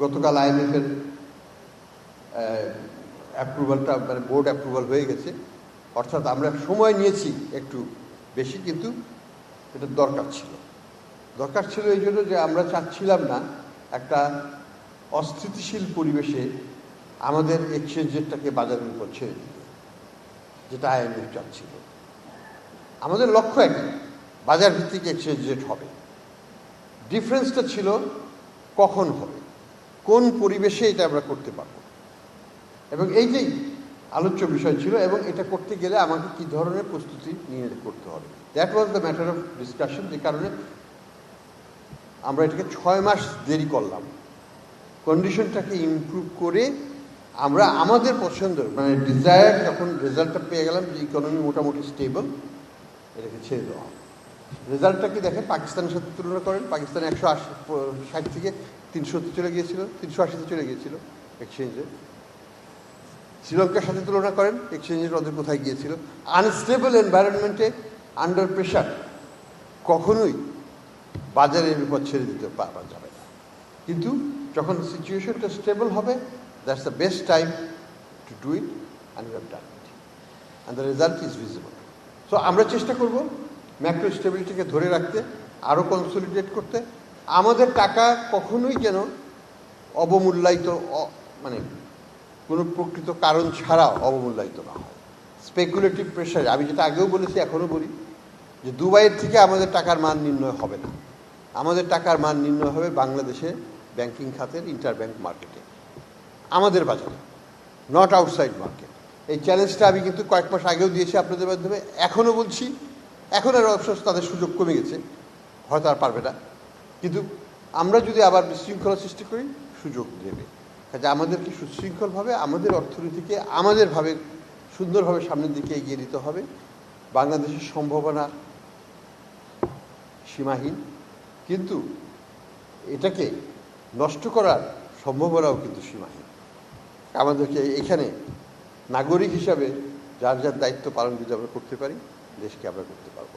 গতকাল IMF এর অ্যাপ্রুভালটা মানে বোর্ড অ্যাপ্রুভাল হয়ে গেছে, অর্থাৎ আমরা সময় নিয়েছি একটু বেশি, কিন্তু এটা দরকার ছিল এই জন্য যে আমরা চাচ্ছিলাম না একটা অস্থিতিশীল পরিবেশে আমাদের এক্সচেঞ্জ রেটটাকে বাজারের উপর ছেড়ে দিতে, যেটা IMF চাচ্ছিল। আমাদের লক্ষ্য একই, বাজার ভিত্তিক এক্সচেঞ্জ রেট হবে। ডিফারেন্সটা ছিল কখন হবে, কোন পরিবেশে এটা আমরা করতে পারব, এবং এইটাই আলোচ্য বিষয় ছিল। এবং এটা করতে গেলে আমাকে কী ধরনের প্রস্তুতি নিয়ে করতে হবে, that was the matter of discussion. যে কারণে আমরা এটাকে 6 মাস দেরি করলাম, কন্ডিশনটাকে ইমপ্রুভ করে আমরা আমাদের পছন্দ মানে ডিজায়ার যখন রেজাল্টটা পেয়ে গেলাম যে ইকোনমি মোটামুটি স্টেবল, এটাকে ছেড়ে দেওয়া হবে। রেজাল্টটা কি দেখেন, পাকিস্তানের সাথে তুলনা করেন, পাকিস্তান 160 থেকে 300 চলে গিয়েছিল, 380 চলে গিয়েছিল এক্সচেঞ্জে। শ্রীলঙ্কার সাথে তুলনা করেন, এক্সচেঞ্জের ওদের কোথায় গিয়েছিল। আনস্টেবল এনভায়রনমেন্টে, আন্ডার প্রেশার কখনোই বাজারের উপর ছেড়ে দিতে পারা যাবে না। কিন্তু যখন সিচুয়েশনটা স্টেবল হবে, that's the best time to do it, and we have done it, and the result is visible. So আমরা চেষ্টা করব ম্যাক্রো স্টেবিলিটিকে ধরে রাখতে, আরও কনসলিডেট করতে। আমাদের টাকা কখনোই যেন অবমূল্যায়িত, মানে কোনো প্রকৃত কারণ ছাড়া অবমূল্যায়িত না হয়। স্পেকুলেটিভ প্রেশারে, আমি যেটা আগেও বলেছি এখনও বলি, যে দুবাইয়ের থেকে আমাদের টাকার মান নির্ণয় হবে না। আমাদের টাকার মান নির্ণয় হবে বাংলাদেশের ব্যাংকিং খাতের ইন্টারব্যাংক মার্কেটে, আমাদের বাজারে, নট আউটসাইড মার্কেট। এই চ্যালেঞ্জটা আমি কিন্তু কয়েক মাস আগেও দিয়েছি আপনাদের মাধ্যমে, এখনও বলছি। এখন আর অবশ্য তাদের সুযোগ কমে গেছে, হয়তো আর পারবে না। কিন্তু আমরা যদি আবার বিশৃঙ্খলা সৃষ্টি করি, সুযোগ দেবে। কাজে আমাদেরকে সুশৃঙ্খলভাবে আমাদের অর্থনীতিকে আমাদেরভাবে সুন্দরভাবে সামনের দিকে এগিয়ে দিতে হবে। বাংলাদেশের সম্ভাবনা সীমাহীন, কিন্তু এটাকে নষ্ট করার সম্ভাবনাও কিন্তু সীমাহীন। আমাদেরকে এখানে নাগরিক হিসাবে যার যার দায়িত্ব পালন যদি আমরা করতে পারি, দেশকে আমরা করতে পারব।